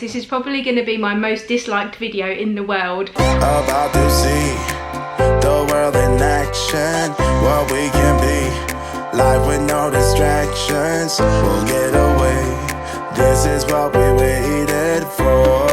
This is probably going to be my most disliked video in the world. About to see the world in action, what we can be, life with no distractions, we'll get away, this is what we waited for.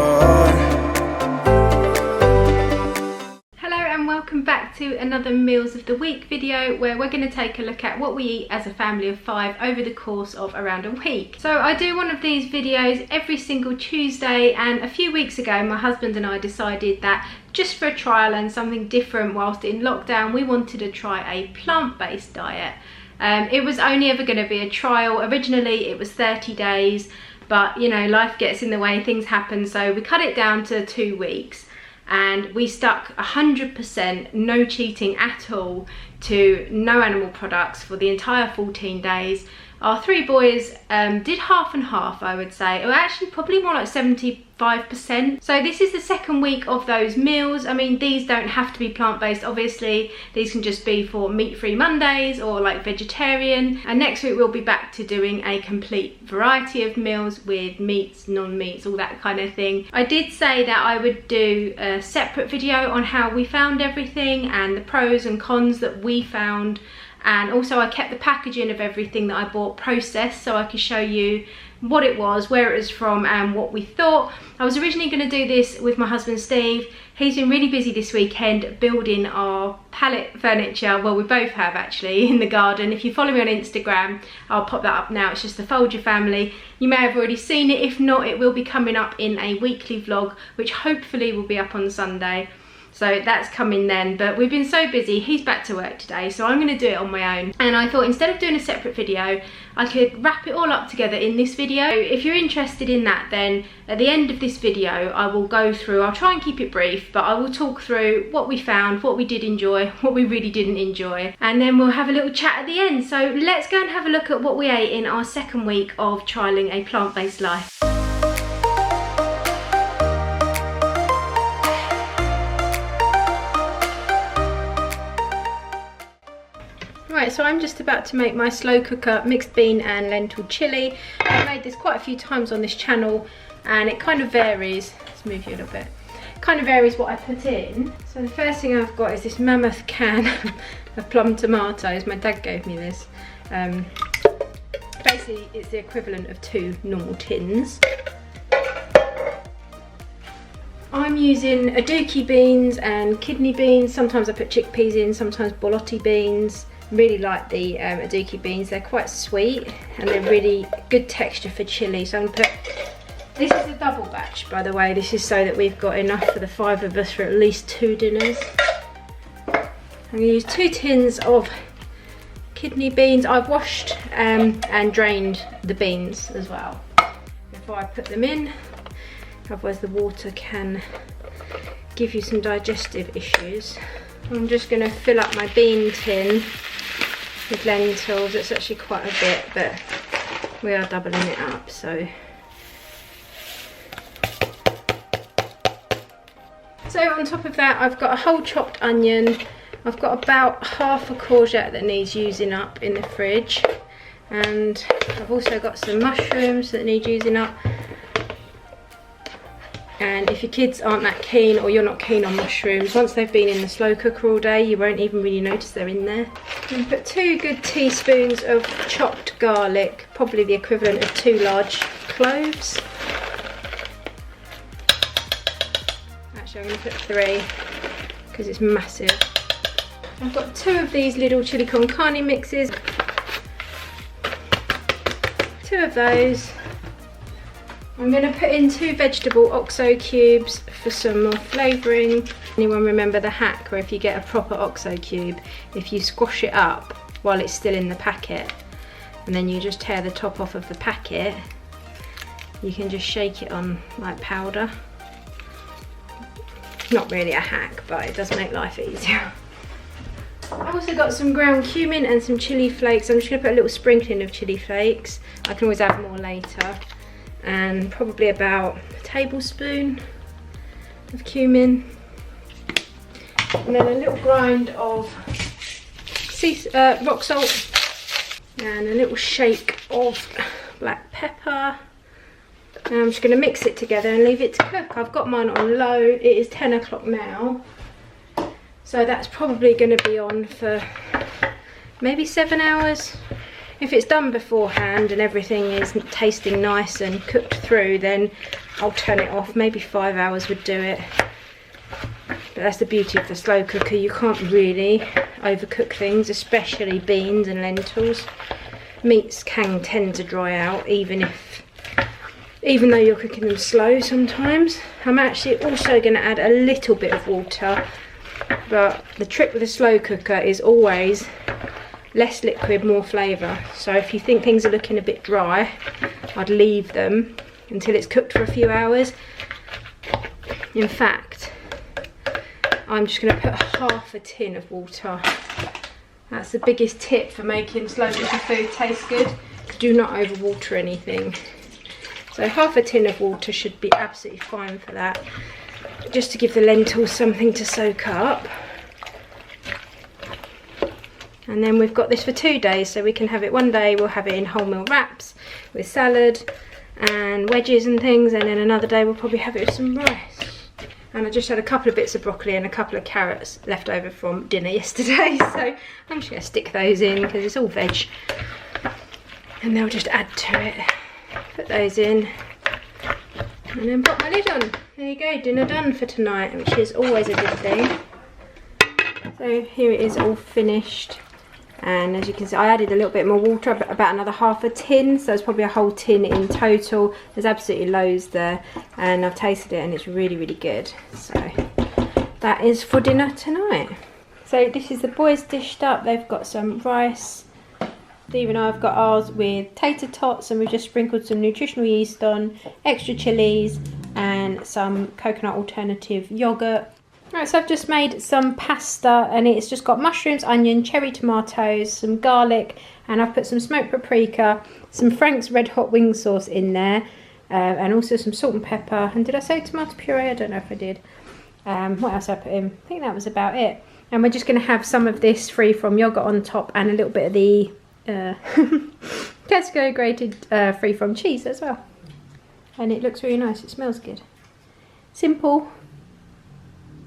Welcome back to another Meals of the Week video where we're going to take a look at what we eat as a family of 5 over the course of around a week. So I do one of these videos every single Tuesday, and a few weeks ago my husband and I decided that just for a trial and something different whilst in lockdown, we wanted to try a plant-based diet. It was only ever going to be a trial. Originally it was 30 days, but you know, life gets in the way, things happen, so we cut it down to 2 weeks. And we stuck 100% no cheating at all to no animal products for the entire 14 days. Our 3 boys did half and half, I would say, or actually probably more like 75%. So this is the second week of those meals. I mean, these don't have to be plant-based, obviously. These can just be for meat-free Mondays or like vegetarian. And next week we'll be back to doing a complete variety of meals with meats, non-meats, all that kind of thing. I did say that I would do a separate video on how we found everything and the pros and cons that we found. And also I kept the packaging of everything that I bought processed so I could show you what it was, where it was from and what we thought. I was originally going to do this with my husband Steve. He's been really busy this weekend building our pallet furniture. Well, we both have actually, in the garden. If you follow me on Instagram, I'll pop that up now. It's just the Foulger family. You may have already seen it. If not, it will be coming up in a weekly vlog, which hopefully will be up on Sunday. So that's coming then, but we've been so busy. He's back to work today, so I'm gonna do it on my own. And I thought instead of doing a separate video, I could wrap it all up together in this video. If you're interested in that, then at the end of this video, I will go through, I'll try and keep it brief, but I will talk through what we found, what we did enjoy, what we really didn't enjoy, and then we'll have a little chat at the end. So let's go and have a look at what we ate in our second week of trialing a plant-based life. Right, so I'm just about to make my slow cooker mixed bean and lentil chilli. I've made this quite a few times on this channel and it kind of varies. Let's move you a little bit. It kind of varies what I put in. So the first thing I've got is this mammoth can of plum tomatoes. My dad gave me this. Basically it's the equivalent of 2 normal tins. I'm using aduki beans and kidney beans. Sometimes I put chickpeas in, sometimes bolotti beans. Really like the aduki beans. They're quite sweet and they're really good texture for chili. So I'm gonna put, this is a double batch by the way. This is so that we've got enough for the 5 of us for at least 2 dinners. I'm gonna use 2 tins of kidney beans. I've washed and drained the beans as well before I put them in. Otherwise the water can give you some digestive issues. I'm just going to fill up my bean tin with lentils. It's actually quite a bit, but we are doubling it up, so. So on top of that, I've got a whole chopped onion. I've got about half a courgette that needs using up in the fridge. And I've also got some mushrooms that need using up. And if your kids aren't that keen or you're not keen on mushrooms, once they've been in the slow cooker all day, you won't even really notice they're in there. And put 2 good teaspoons of chopped garlic, probably the equivalent of 2 large cloves. Actually, I'm going to put 3 because it's massive. I've got 2 of these little chili con carne mixes. 2 of those. I'm going to put in 2 vegetable OXO cubes for some more flavouring. Anyone remember the hack where if you get a proper OXO cube, if you squash it up while it's still in the packet and then you just tear the top off of the packet, you can just shake it on like powder. Not really a hack, but it does make life easier. I've also got some ground cumin and some chilli flakes. I'm just going to put a little sprinkling of chilli flakes. I can always add more later. And probably about a tablespoon of cumin, and then a little grind of rock salt, and a little shake of black pepper, And I'm just going to mix it together and leave it to cook. I've got mine on low. It is 10 o'clock now. So that's probably going to be on for maybe 7 hours. If it's done beforehand and everything is tasting nice and cooked through, then I'll turn it off. Maybe 5 hours would do it. But that's the beauty of the slow cooker. You can't really overcook things, especially beans and lentils. Meats can tend to dry out even though you're cooking them slow sometimes. I'm actually also going to add a little bit of water, but the trick with a slow cooker is always less liquid, more flavour. So if you think things are looking a bit dry, I'd leave them until it's cooked for a few hours. In fact, I'm just going to put half a tin of water. That's the biggest tip for making slow cooker food taste good. Do not overwater anything. So half a tin of water should be absolutely fine for that. Just to give the lentils something to soak up. And then we've got this for 2 days, so we can have it one day, we'll have it in wholemeal wraps with salad and wedges and things, and then another day we'll probably have it with some rice. And I just had a couple of bits of broccoli and a couple of carrots left over from dinner yesterday, so I'm just going to stick those in because it's all veg. And they'll just add to it. Put those in and then pop my lid on. There you go, dinner done for tonight, which is always a good thing. So here it is all finished, and as you can see I added a little bit more water, about another half a tin, so it's probably a whole tin in total. There's absolutely loads there, and I've tasted it and it's really, really good. So that is for dinner tonight. So this is the boys dished up. They've got some rice. Steve and I have got ours with tater tots, and we've just sprinkled some nutritional yeast on, extra chilies and some coconut alternative yogurt. Right, so I've just made some pasta, and it's just got mushrooms, onion, cherry tomatoes, some garlic, and I've put some smoked paprika, some Frank's red hot wing sauce in there, and also some salt and pepper. And did I say tomato puree? I don't know if I did. What else I put in? I think that was about it. And we're just going to have some of this free from yogurt on top, and a little bit of the Tesco grated free from cheese as well. And it looks really nice. It smells good. Simple.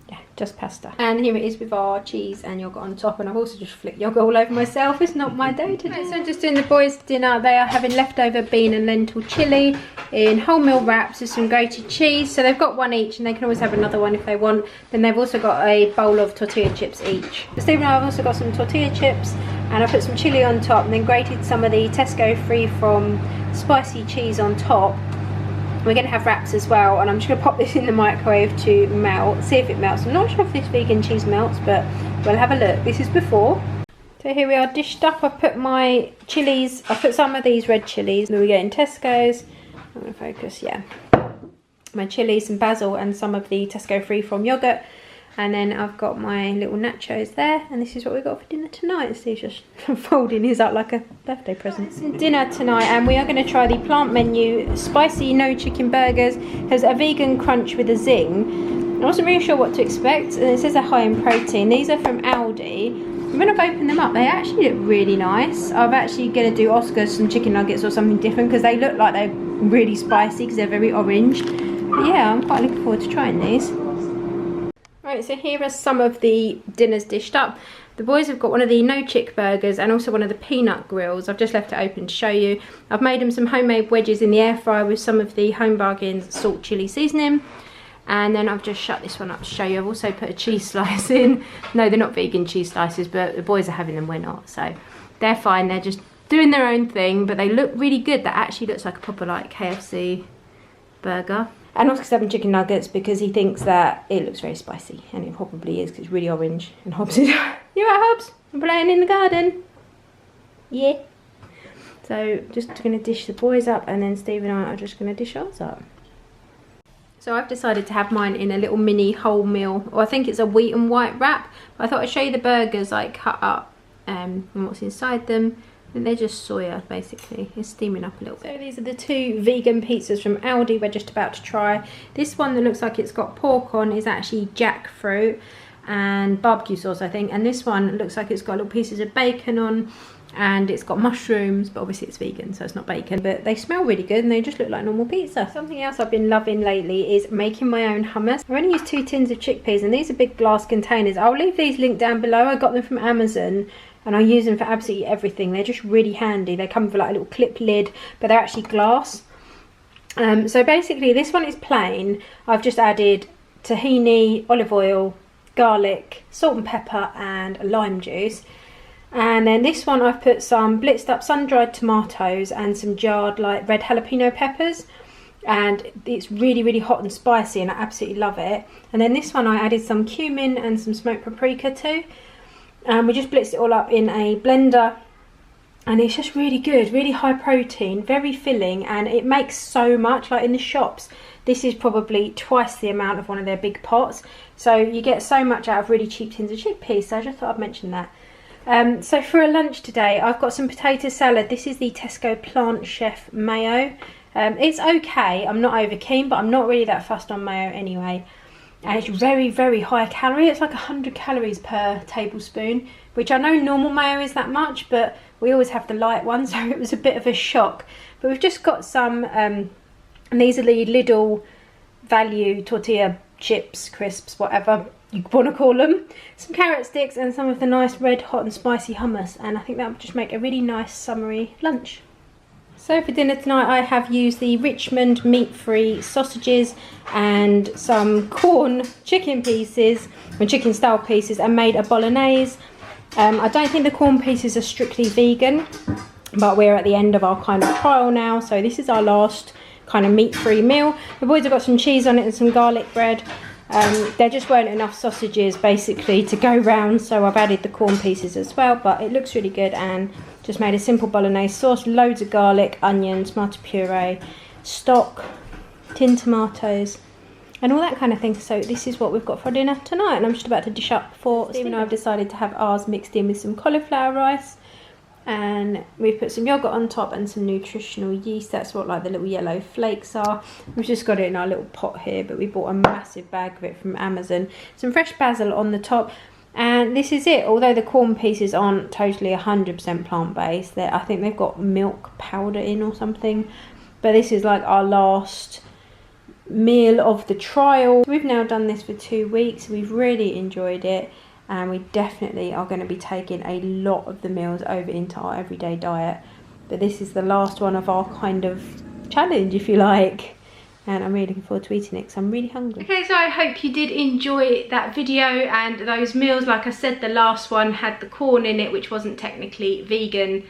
Yeah, just pasta. And here it is with our cheese and yogurt on top, and I've also just flicked yogurt all over myself. It's not my day today. So I'm just doing the boys' dinner. They are having leftover bean and lentil chilli in wholemeal wraps with some grated cheese. So they've got one each, and they can always have another one if they want. Then they've also got a bowl of tortilla chips each. For Steve and I have also got some tortilla chips, and I put some chilli on top, and then grated some of the Tesco free from spicy cheese on top. We're going to have wraps as well, and I'm just going to pop this in the microwave to melt, see if it melts. I'm not sure if this vegan cheese melts, but we'll have a look. This is before. So here we are dished up. I've put my chilies, I put some of these red chilies that we get in Tesco's. I'm going to focus, yeah. My chilies, some basil, and some of the Tesco free from yogurt. And then I've got my little nachos there, and this is what we got for dinner tonight. Steve's just folding his up like a birthday present. It's dinner tonight, and we are going to try the plant menu spicy no chicken burgers. There's a vegan crunch with a zing. I wasn't really sure what to expect, and it says they're high in protein. These are from Aldi. And when I've opened them up, they actually look really nice. I'm actually going to do Oscar's some chicken nuggets or something different, because they look like they're really spicy because they're very orange. But yeah, I'm quite looking forward to trying these. Right, so here are some of the dinners dished up. The boys have got one of the no chick burgers and also one of the peanut grills. I've just left it open to show you. I've made them some homemade wedges in the air fryer with some of the Home Bargains salt chilli seasoning. And then I've just shut this one up to show you. I've also put a cheese slice in. No, they're not vegan cheese slices, but the boys are having them, we're not. So they're fine, they're just doing their own thing, but they look really good. That actually looks like a proper like KFC burger. And Oscar's having chicken nuggets because he thinks that it looks very spicy, and it probably is because it's really orange. And Hobbs is, you right, Hobbs? I'm playing in the garden. Yeah. So just going to dish the boys up, and then Steve and I are just going to dish ours up. So I've decided to have mine in a little mini wholemeal, or I think it's a wheat and white wrap. But I thought I'd show you the burgers like cut up and what's inside them. And they're just soya, basically. It's steaming up a little bit. So these are the two vegan pizzas from Aldi we're just about to try. This one that looks like it's got pork on is actually jackfruit and barbecue sauce, I think. And this one looks like it's got little pieces of bacon on and it's got mushrooms, but obviously it's vegan, so it's not bacon. But they smell really good and they just look like normal pizza. Something else I've been loving lately is making my own hummus. I only used 2 tins of chickpeas, and these are big glass containers. I'll leave these linked down below. I got them from Amazon and I use them for absolutely everything. They're just really handy. They come with like a little clip lid, but they're actually glass. So basically this one is plain. I've just added tahini, olive oil, garlic, salt and pepper and lime juice. And then this one I've put some blitzed up sun-dried tomatoes and some jarred like red jalapeno peppers, and it's really hot and spicy and I absolutely love it. And then this one I added some cumin and some smoked paprika too, and we just blitzed it all up in a blender, and it's just really good, really high protein, very filling, and it makes so much. Like in the shops, this is probably twice the amount of one of their big pots, so you get so much out of really cheap tins of chickpeas. So I just thought I'd mention that. So for a lunch today, I've got some potato salad. This is the Tesco Plant Chef mayo. It's okay, I'm not over keen, but I'm not really that fussed on mayo anyway. And it's very high calorie. It's like 100 calories per tablespoon, which I know normal mayo is that much, but we always have the light one, so it was a bit of a shock. But we've just got some, and these are the Lidl value tortilla chips, crisps, whatever you want to call them, some carrot sticks and some of the nice red hot and spicy hummus, and I think that would just make a really nice summery lunch. So for dinner tonight I have used the Richmond meat-free sausages and some corn chicken pieces, or chicken style pieces, and made a bolognese. I don't think the corn pieces are strictly vegan, but we're at the end of our kind of trial now, so this is our last kind of meat-free meal. The boys have got some cheese on it and some garlic bread. There just weren't enough sausages basically to go round, so I've added the corn pieces as well, but it looks really good. And just made a simple bolognese sauce, loads of garlic, onions, tomato puree, stock, tin tomatoes and all that kind of thing. So this is what we've got for dinner tonight, and I'm just about to dish up for Steve and I've decided to have ours mixed in with some cauliflower rice, and we've put some yogurt on top and some nutritional yeast. That's what like the little yellow flakes are. We've just got it in our little pot here, but we bought a massive bag of it from Amazon. Some fresh basil on the top, and this is it. Although the corn pieces aren't totally 100% plant-based, I think they've got milk powder in or something, but this is like our last meal of the trial. We've now done this for 2 weeks. We've really enjoyed it, and we definitely are going to be taking a lot of the meals over into our everyday diet. But this is the last one of our kind of challenge, if you like, and I'm really looking forward to eating it because I'm really hungry. Okay, so I hope you did enjoy that video and those meals. Like I said, the last one had the corn in it, which wasn't technically vegan,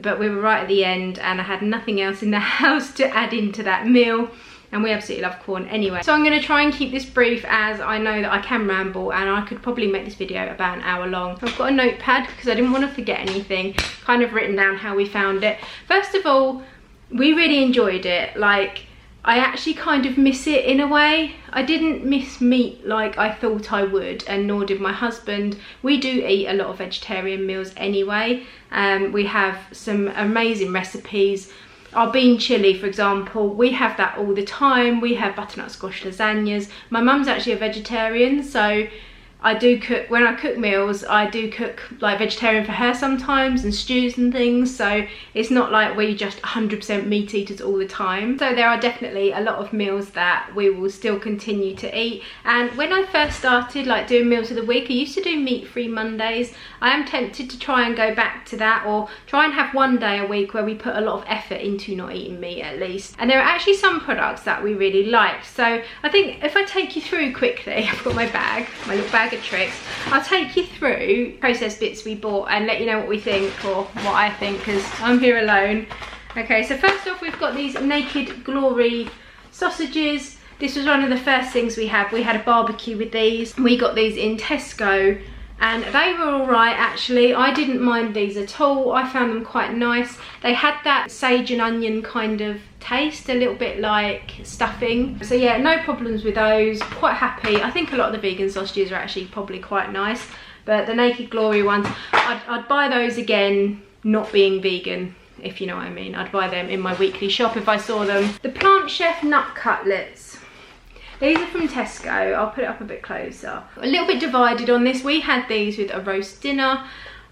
but we were right at the end and I had nothing else in the house to add into that meal. And we absolutely love corn anyway. So I'm going to try and keep this brief, as I know that I can ramble and I could probably make this video about an hour long. I've got a notepad because I didn't want to forget anything, kind of written down how we found it. First of all, we really enjoyed it. Like, I actually kind of miss it in a way. I didn't miss meat like I thought I would, and nor did my husband. We do eat a lot of vegetarian meals anyway. We have some amazing recipes. Our bean chilli, for example, we have that all the time. We have butternut squash lasagnas. My mum's actually a vegetarian, so I do cook, when I cook meals, I do cook like vegetarian for her sometimes, and stews and things, so it's not like we're just 100% meat eaters all the time. So there are definitely a lot of meals that we will still continue to eat. And when I first started like doing meals of the week, I used to do meat-free Mondays. I am tempted to try and go back to that, or try and have one day a week where we put a lot of effort into not eating meat at least. And there are actually some products that we really liked. So I think if I take you through quickly, I've got my bag, my little bag of tricks. I'll take you through processed bits we bought and let you know what we think, or what I think, because I'm here alone. Okay, so first off, we've got these Naked Glory sausages. This was one of the first things we had. We had a barbecue with these. We got these in Tesco and they were all right actually. I didn't mind these at all. I found them quite nice. They had that sage and onion kind of taste, a little bit like stuffing. So yeah, no problems with those. Quite happy. I think a lot of the vegan sausages are actually probably quite nice, but the Naked Glory ones, I'd buy those again, not being vegan, if you know what I mean. I'd buy them in my weekly shop if I saw them. The Plant Chef nut cutlets. These are from Tesco. I'll put it up a bit closer. A little bit divided on this. We had these with a roast dinner.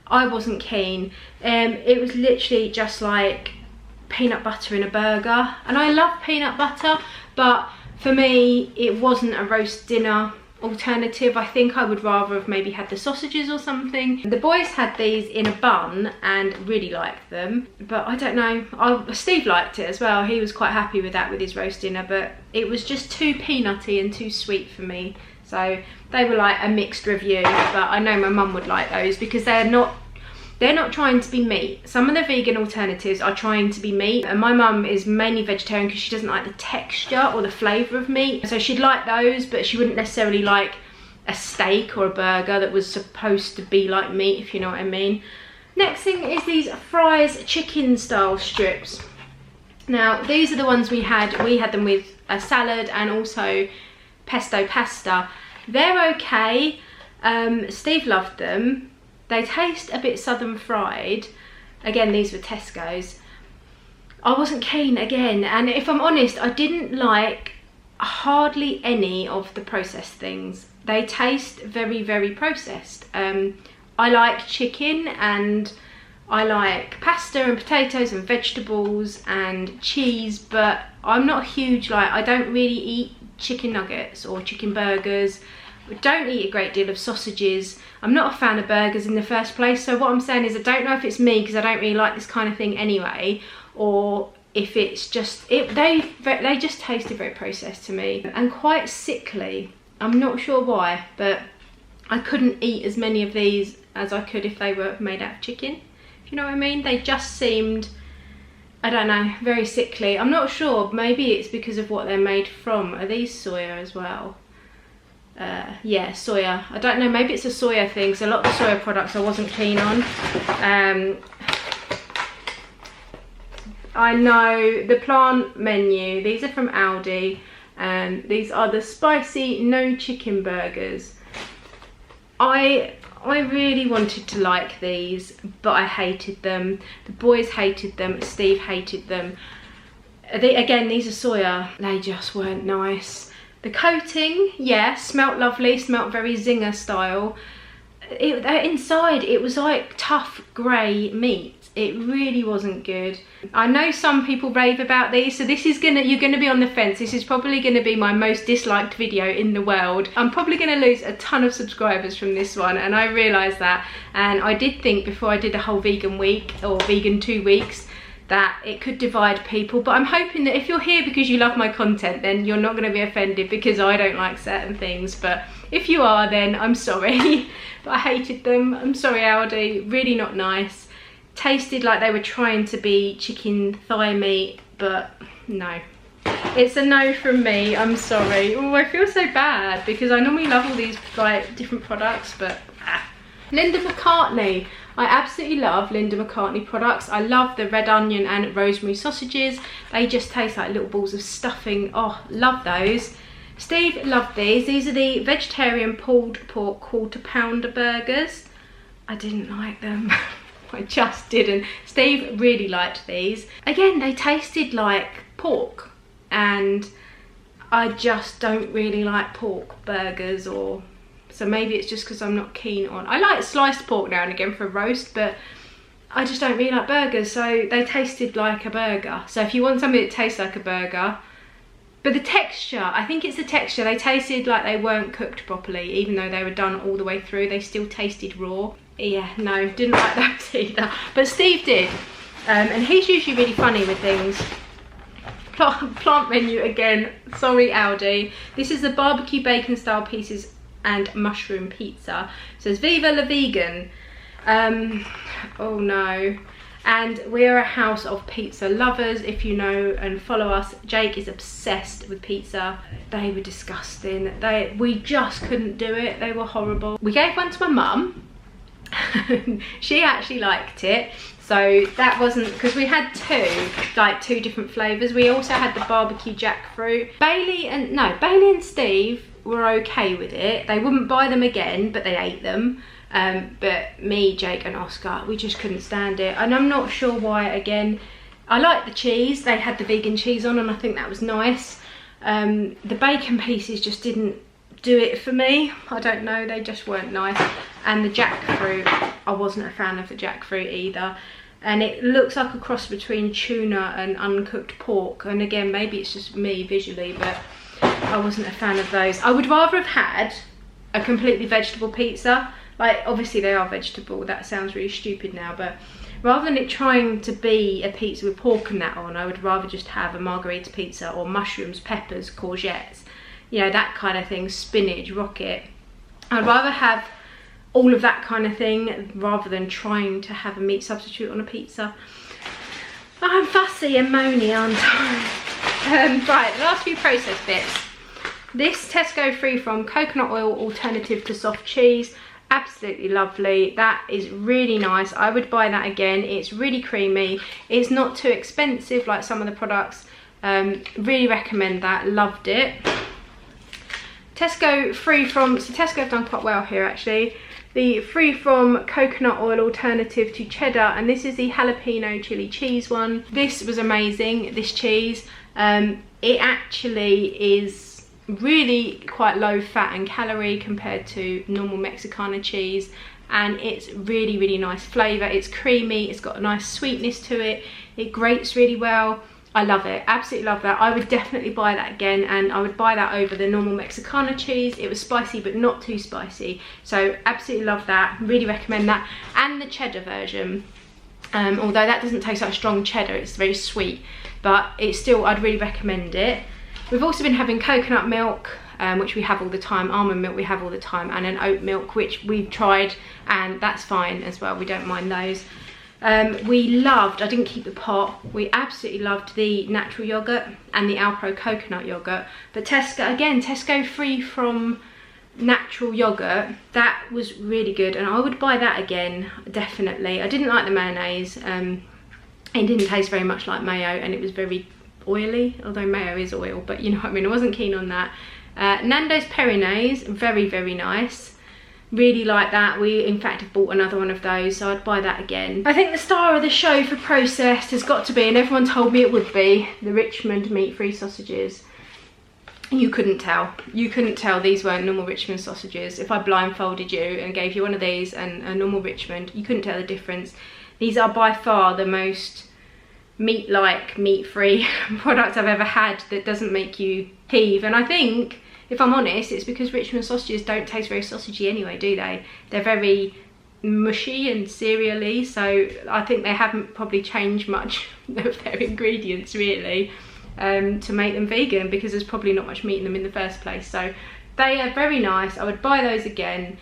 I wasn't keen. It was literally just like peanut butter in a burger, and I love peanut butter, but for me it wasn't a roast dinner alternative. I think I would rather have maybe had the sausages or something. The boys had these in a bun and really liked them, but I don't know, Steve liked it as well. He was quite happy with that with his roast dinner, but it was just too peanutty and too sweet for me. So they were like a mixed review, but I know my mum would like those because they're not trying to be meat. Some of the vegan alternatives are trying to be meat, and my mum is mainly vegetarian because she doesn't like the texture or the flavour of meat. So she'd like those, but she wouldn't necessarily like a steak or a burger that was supposed to be like meat, if you know what I mean. Next thing is these fries chicken style strips. Now these are the ones we had. We had them with a salad and also pesto pasta. They're okay. Steve loved them. They taste a bit southern fried. Again, these were Tesco's. I wasn't keen again, and if I'm honest, I didn't like hardly any of the processed things. They taste very, very processed. I like chicken and I like pasta and potatoes and vegetables and cheese, but I'm not huge, like, I don't really eat chicken nuggets or chicken burgers. I don't eat a great deal of sausages. I'm not a fan of burgers in the first place, so what I'm saying is I don't know if it's me because I don't really like this kind of thing anyway, or if it's just, they just tasted very processed to me and quite sickly. I'm not sure why, but I couldn't eat as many of these as I could if they were made out of chicken, if you know what I mean. They just seemed, I don't know, very sickly. I'm not sure, maybe it's because of what they're made from. Are these soya as well? Yeah, soya. I don't know, maybe it's a soya thing, because a lot of the soya products I wasn't keen on. I know the plant menu, these are from Aldi, and these are the spicy no chicken burgers. I really wanted to like these, but I hated them. The boys hated them, Steve hated them. Again, these are soya. They just weren't nice. The coating, yeah, smelt lovely, smelt very zinger style. Inside, it was like tough grey meat. It really wasn't good. I know some people rave about these, so this is you're gonna be on the fence. This is probably gonna be my most disliked video in the world. I'm probably gonna lose a ton of subscribers from this one, and I realise that. And I did think before I did the whole vegan week, or vegan 2 weeks, that it could divide people, but I'm hoping that if you're here because you love my content, then you're not going to be offended because I don't like certain things. But if you are, then I'm sorry. But I hated them. I'm sorry, Aldi. Really not nice. Tasted like they were trying to be chicken thigh meat, but no. It's a no from me. I'm sorry. Oh, I feel so bad because I normally love all these like different products, but Linda McCartney. I absolutely love Linda McCartney products. I love the red onion and rosemary sausages. They just taste like little balls of stuffing. Oh, love those. Steve loved these. These are the vegetarian pulled pork quarter pounder burgers. I didn't like them. I just didn't. Steve really liked these. Again, they tasted like pork, and I just don't really like pork burgers, or so maybe it's just because I'm not keen on. I like sliced pork now and again for a roast, but I just don't really like burgers, so they tasted like a burger. So if you want something that tastes like a burger, but the texture, I think it's the texture. They tasted like they weren't cooked properly, even though they were done all the way through. They still tasted raw. Yeah, no, didn't like those either. But Steve did, and he's usually really funny with things. Plant menu again. Sorry, Aldi. This is the barbecue bacon style pieces and mushroom pizza. It says Viva la Vegan. Oh no. And we're a house of pizza lovers, if you know and follow us. Jake is obsessed with pizza. They were disgusting. We just couldn't do it. They were horrible. We gave one to my mum. She actually liked it. So that wasn't, because we had two different flavours. We also had the barbecue jackfruit. Bailey and Steve were okay with it. They wouldn't buy them again, but they ate them. But me, Jake and Oscar, we just couldn't stand it. And I'm not sure why. Again, I like the cheese. They had the vegan cheese on, and I think that was nice. The bacon pieces just didn't do it for me. I don't know, they just weren't nice. And the jackfruit, I wasn't a fan of the jackfruit either. And it looks like a cross between tuna and uncooked pork. And again, maybe it's just me visually, but I wasn't a fan of those. I would rather have had a completely vegetable pizza. Like, obviously they are vegetable, that sounds really stupid now, but rather than it trying to be a pizza with pork and that on, I would rather just have a margherita pizza or mushrooms, peppers, courgettes, you know, that kind of thing, spinach, rocket. I'd rather have all of that kind of thing rather than trying to have a meat substitute on a pizza. I'm fussy and moany, aren't I? Right, the last few process bits. This Tesco Freeform coconut oil alternative to soft cheese, absolutely lovely. That is really nice. I would buy that again. It's really creamy. It's not too expensive like some of the products. Really recommend that. Loved it. Tesco Freeform, so Tesco have done quite well here actually. The Freeform coconut oil alternative to cheddar, and this is the jalapeno chili cheese one. This was amazing, this cheese. It actually is really quite low fat and calorie compared to normal Mexicana cheese, and it's really, really nice flavour. It's creamy, it's got a nice sweetness to it, it grates really well. I love it, absolutely love that. I would definitely buy that again, and I would buy that over the normal Mexicana cheese. It was spicy but not too spicy, so absolutely love that, really recommend that. And the cheddar version, although that doesn't taste like strong cheddar, it's very sweet, but it's still, I'd really recommend it. We've also been having coconut milk, which we have all the time, almond milk we have all the time, and an oat milk, which we've tried, and that's fine as well, we don't mind those. We loved, I didn't keep the pot, we absolutely loved the natural yogurt and the Alpro coconut yogurt, but Tesco, again, Tesco Freeform natural yogurt, that was really good, and I would buy that again, definitely. I didn't like the mayonnaise, it didn't taste very much like mayo, and it was very oily, although mayo is oil, but you know what I mean, I wasn't keen on that. Nando's Perinaise, very, very nice. Really like that. We in fact have bought another one of those, so I'd buy that again. I think the star of the show for processed has got to be, and everyone told me it would be, the Richmond meat-free sausages. You couldn't tell. You couldn't tell these weren't normal Richmond sausages. If I blindfolded you and gave you one of these and a normal Richmond, you couldn't tell the difference. These are by far the most meat-like, meat-free product I've ever had that doesn't make you heave. And I think, if I'm honest, it's because Richmond sausages don't taste very sausagey anyway, do they? They're very mushy and cereally, so I think they haven't probably changed much of their ingredients really to make them vegan, because there's probably not much meat in them in the first place. So they are very nice. I would buy those again,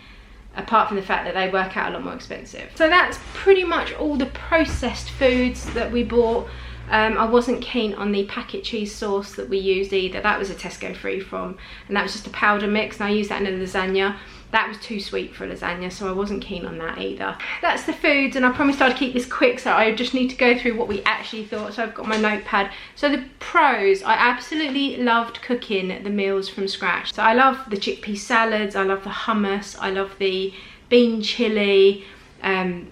apart from the fact that they work out a lot more expensive. So that's pretty much all the processed foods that we bought. I wasn't keen on the packet cheese sauce that we used either. That was a Tesco Freeform, and that was just a powder mix, and I used that in a lasagna. That was too sweet for a lasagna, so I wasn't keen on that either. That's the foods, and I promised I'd keep this quick, so I just need to go through what we actually thought. So I've got my notepad. So the pros, I absolutely loved cooking the meals from scratch. So I love the chickpea salads, I love the hummus, I love the bean chili,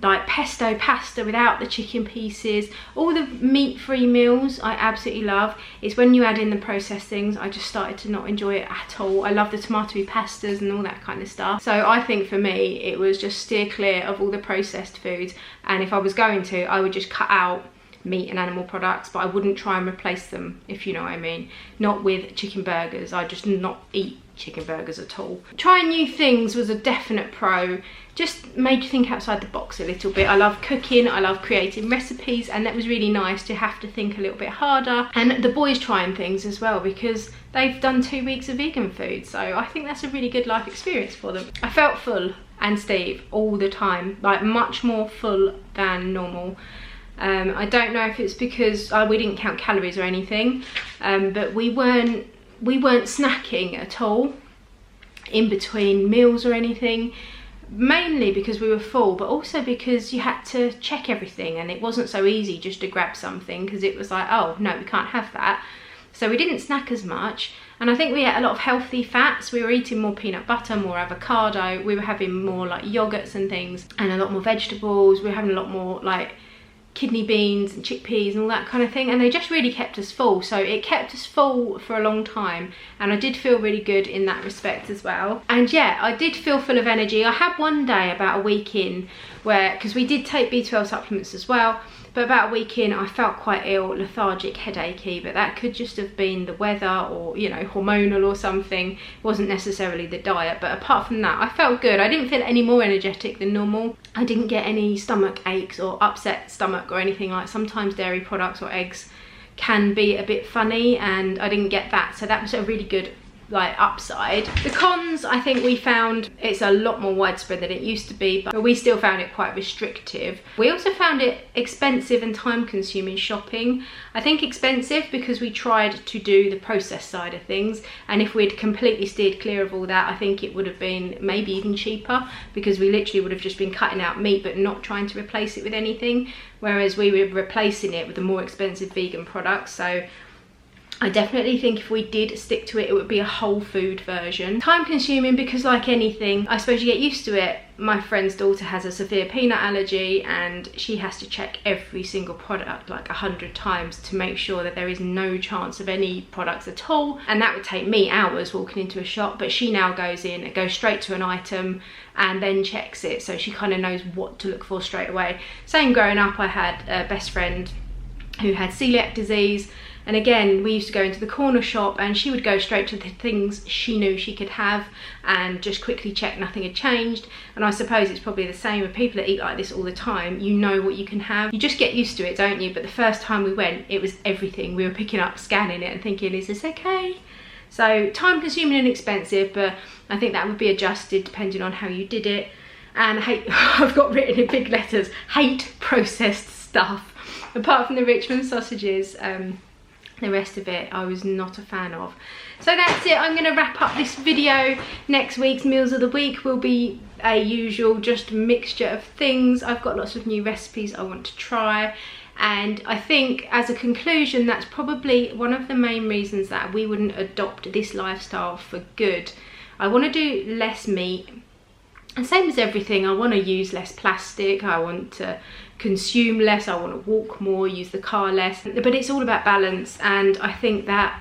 like pesto pasta without the chicken pieces. All the meat-free meals I absolutely love. It's when you add in the processed things, I just started to not enjoy it at all. I love the tomatoey pastas and all that kind of stuff. So I think for me, it was just steer clear of all the processed foods, and if I was going to, I would just cut out meat and animal products, but I wouldn't try and replace them, if you know what I mean. Not with chicken burgers. I just not eat chicken burgers at all. Trying new things was a definite pro. Just made you think outside the box a little bit. I love cooking, I love creating recipes, and that was really nice to have to think a little bit harder. And the boys trying things as well, because they've done 2 weeks of vegan food, so I think that's a really good life experience for them. I felt full and Steve all the time, like much more full than normal. I don't know if it's because we didn't count calories or anything, but we weren't snacking at all in between meals or anything, mainly because we were full, but also because you had to check everything, and it wasn't so easy just to grab something, because it was like, oh no, we can't have that. So we didn't snack as much, and I think we ate a lot of healthy fats. We were eating more peanut butter, more avocado, we were having more like yogurts and things, and a lot more vegetables. We were having a lot more like kidney beans and chickpeas and all that kind of thing, and they just really kept us full. So it kept us full for a long time, and I did feel really good in that respect as well. And yeah, I did feel full of energy. I had one day about a week in where, because we did take B12 supplements as well, but about a week in I felt quite ill, lethargic, headachy, but that could just have been the weather or, you know, hormonal or something. It wasn't necessarily the diet, but apart from that I felt good. I didn't feel any more energetic than normal. I didn't get any stomach aches or upset stomach or anything. Like sometimes dairy products or eggs can be a bit funny, and I didn't get that, so that was a really good like upside. The cons, I think we found it's a lot more widespread than it used to be, but we still found it quite restrictive. We also found it expensive and time consuming shopping. I think expensive because we tried to do the process side of things, and if we'd completely steered clear of all that, I think it would have been maybe even cheaper, because we literally would have just been cutting out meat but not trying to replace it with anything, whereas we were replacing it with the more expensive vegan products. So I definitely think if we did stick to it, it would be a whole food version. Time consuming because, like anything, I suppose you get used to it. My friend's daughter has a severe peanut allergy, and she has to check every single product like 100 times to make sure that there is no chance of any products at all. And that would take me hours walking into a shop, but she now goes in and goes straight to an item and then checks it, so she kind of knows what to look for straight away. Same growing up, I had a best friend who had celiac disease, and again, we used to go into the corner shop and she would go straight to the things she knew she could have and just quickly check nothing had changed. And I suppose it's probably the same with people that eat like this all the time. You know what you can have. You just get used to it, don't you? But the first time we went, it was everything. We were picking up, scanning it and thinking, is this okay? So time consuming and expensive, but I think that would be adjusted depending on how you did it. And I've got written in big letters, hate processed stuff. Apart from the Richmond sausages, the rest of it I was not a fan of. So that's it. I'm going to wrap up this video. Next week's Meals of the Week will be a usual just mixture of things. I've got lots of new recipes I want to try, and I think as a conclusion that's probably one of the main reasons that we wouldn't adopt this lifestyle for good. I want to do less meat, and same as everything, I want to use less plastic, I want to consume less, I want to walk more, use the car less, but it's all about balance. And I think that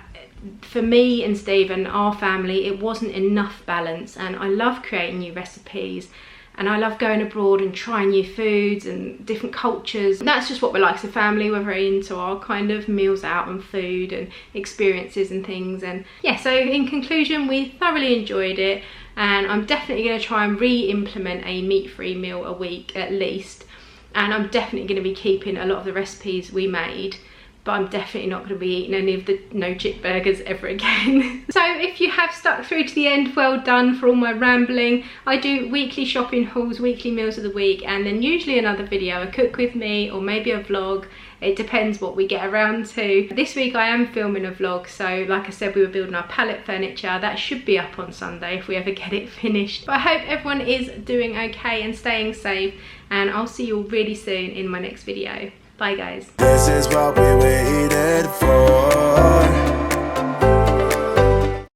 for me and Steve and our family, it wasn't enough balance. And I love creating new recipes, and I love going abroad and trying new foods and different cultures. That's just what we're like as a family. We're very into our kind of meals out and food and experiences and things. And yeah, so in conclusion, we thoroughly enjoyed it, and I'm definitely going to try and re-implement a meat-free meal a week at least. And I'm definitely going to be keeping a lot of the recipes we made, but I'm definitely not going to be eating any of the no chip burgers ever again. So if you have stuck through to the end, well done for all my rambling. I do weekly shopping hauls, weekly meals of the week, and then usually another video, a cook with me or maybe a vlog. It depends what we get around to. This week I am filming a vlog, so like I said, we were building our pallet furniture. That should be up on Sunday if we ever get it finished. But I hope everyone is doing okay and staying safe, and I'll see you all really soon in my next video. Bye guys. This is what we waited